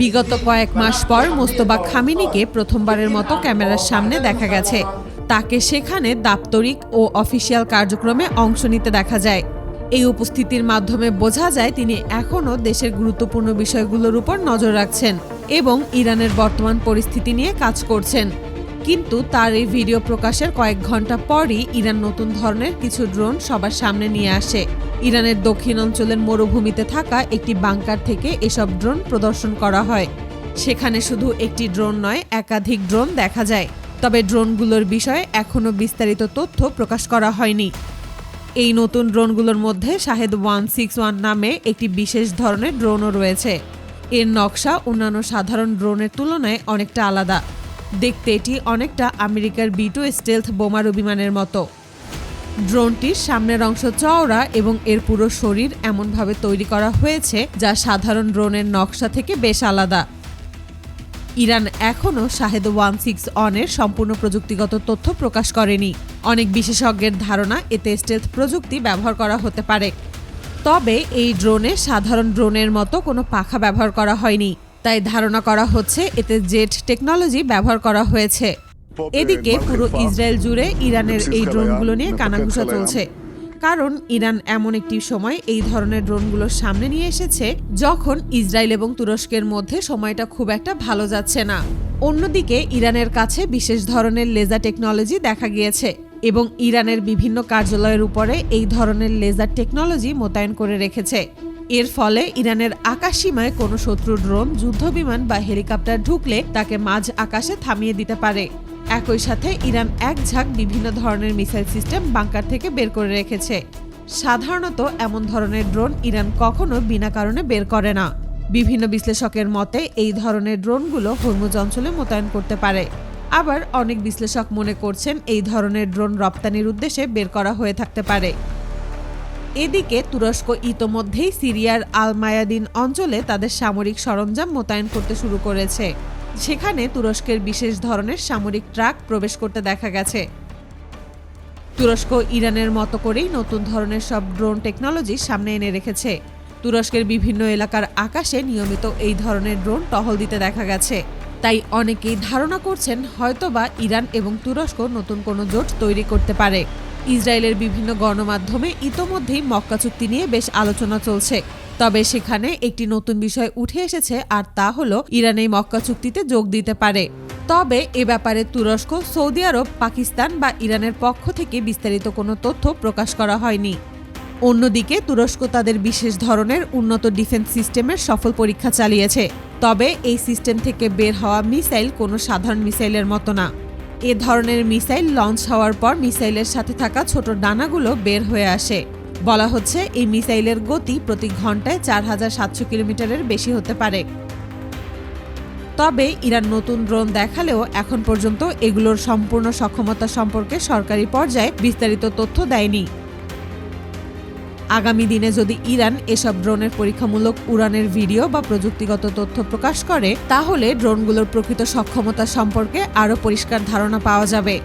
বিগত কয়েক মাস পর মোস্তফা খামেনিকে প্রথমবারের মতো ক্যামেরার সামনে দেখা গেছে। তাকে সেখানে দাপ্তরিক ও অফিসিয়াল কার্যক্রমে অংশ নিতে দেখা যায়। এই উপস্থিতির মাধ্যমে বোঝা যায় তিনি এখনও দেশের গুরুত্বপূর্ণ বিষয়গুলোর উপর নজর রাখছেন এবং ইরানের বর্তমান পরিস্থিতি নিয়ে কাজ করছেন। কিন্তু তার এই ভিডিও প্রকাশের কয়েক ঘন্টা পরই ইরান নতুন ধরনের কিছু ড্রোন সবার সামনে নিয়ে আসে। ইরানের দক্ষিণ অঞ্চলের মরুভূমিতে থাকা একটি বাংকার থেকে এসব ড্রোন প্রদর্শন করা হয়। সেখানে শুধু একটি ড্রোন নয়, একাধিক ড্রোন দেখা যায়। তবে ড্রোনগুলোর বিষয়ে এখনও বিস্তারিত তথ্য প্রকাশ করা হয়নি। এই নতুন ড্রোনগুলোর মধ্যে শাহেদ 161 নামে একটি বিশেষ ধরনের ড্রোনও রয়েছে। এর নকশা অন্যান্য সাধারণ ড্রোনের তুলনায় অনেকটা আলাদা। দেখতে এটি অনেকটা আমেরিকার B-2 স্টেলথ বোমারু বিমানের মতো। ড্রোনটির সামনের অংশ চওড়া এবং এর পুরো শরীর এমনভাবে তৈরি করা হয়েছে যা সাধারণ ড্রোনের নকশা থেকে বেশ আলাদা। ইরান এখনও শাহেদ 161 এর সম্পূর্ণ প্রযুক্তিগত তথ্য প্রকাশ করেনি। অনেক বিশেষজ্ঞের ধারণা এতে স্টেলথ প্রযুক্তি ব্যবহার করা হতে পারে। তবে এই ড্রোনে সাধারণ ড্রোনের মতো কোনো পাখা ব্যবহার করা হয়নি, তাই ধারণা করা হচ্ছে এতে জেট টেকনোলজি ব্যবহার করা হয়েছে। এদিকে পুরো ইসরায়েল জুড়ে ইরানের এই ড্রোনগুলো নিয়ে কানাঘুষা চলছে, কারণ ইরান এমন একটি সময় এই ধরনের ড্রোনগুলোর সামনে নিয়ে এসেছে যখন ইসরায়েল এবং তুরস্কের মধ্যে সময়টা খুব একটা ভালো যাচ্ছে না। অন্যদিকে ইরানের কাছে বিশেষ ধরনের লেজার টেকনোলজি দেখা গিয়েছে এবং ইরানের বিভিন্ন কার্যালয়ের উপরে এই ধরনের লেজার টেকনোলজি মোতায়েন করে রেখেছে। এর ফলে ইরানের আকাশসীমায় কোনো শত্রু ড্রোন, যুদ্ধবিমান বা হেলিকপ্টার ঢুকলে তাকে মাঝ আকাশে থামিয়ে দিতে পারে। একই সাথে ইরান এক ঝাঁক বিভিন্ন ধরনের মিসাইল সিস্টেম বাংকার থেকে বের করে রেখেছে। সাধারণত এমন ধরনের ড্রোন ইরান কখনো বিনা কারণে বের করে না। বিভিন্ন বিশ্লেষকের মতে এই ধরনের ড্রোনগুলো হরমুজ অঞ্চলে মোতায়েন করতে পারে। আবার অনেক বিশ্লেষক মনে করছেন এই ধরনের ড্রোন রপ্তানির উদ্দেশ্যে বের করা হয়ে থাকতে পারে। এদিকে তুরস্ক ইতোমধ্যেই সিরিয়ার আল মায়াদিন অঞ্চলে তাদের সামরিক সরঞ্জাম মোতায়েন করতে শুরু করেছে। সেখানে তুরস্কের বিশেষ ধরনের সামরিক ট্রাক প্রবেশ করতে দেখা গেছে। তুরস্ক ইরানের মতো করেই নতুন ধরনের সব ড্রোন টেকনোলজি সামনে এনে রেখেছে। তুরস্কের বিভিন্ন এলাকার আকাশে নিয়মিত এই ধরনের ড্রোন টহল দিতে দেখা গেছে। তাই অনেকেই ধারণা করছেন হয়তোবা ইরান এবং তুরস্ক নতুন কোনো জোট তৈরি করতে পারে। ইসরায়েলের বিভিন্ন গণমাধ্যমে ইতোমধ্যেই মক্কা চুক্তি নিয়ে বেশ আলোচনা চলছে। তবে সেখানে একটি নতুন বিষয় উঠে এসেছে, আর তা হলো ইরান এই মক্কা চুক্তিতে যোগ দিতে পারে। তবে এ ব্যাপারে তুরস্ক, সৌদি আরব, পাকিস্তান বা ইরানের পক্ষ থেকে বিস্তারিত কোনো তথ্য প্রকাশ করা হয়নি। অন্যদিকে তুরস্ক তাদের বিশেষ ধরনের উন্নত ডিফেন্স সিস্টেমের সফল পরীক্ষা চালিয়েছে। তবে এই সিস্টেম থেকে বের হওয়া মিসাইল কোনো সাধারণ মিসাইলের মতো না। এ ধরনের মিসাইল লঞ্চ হওয়ার পর মিসাইলের সাথে থাকা ছোট ডানাগুলো বের হয়ে আসে। বলা হচ্ছে এই মিসাইলের গতি প্রতি ঘন্টায় 4700 কিলোমিটারের বেশি হতে পারে। তবে ইরান নতুন ড্রোন দেখালেও এখন পর্যন্ত এগুলোর সম্পূর্ণ সক্ষমতা সম্পর্কে সরকারি পর্যায়ে বিস্তারিত তথ্য দেয়নি। আগামী দিনে যদি ইরান এসব ড্রোনের পরীক্ষামূলক উড়ানের ভিডিও বা প্রযুক্তিগত তথ্য প্রকাশ করে, তাহলে ড্রোনগুলোর প্রকৃত সক্ষমতা সম্পর্কে আরও পরিষ্কার ধারণা পাওয়া যাবে।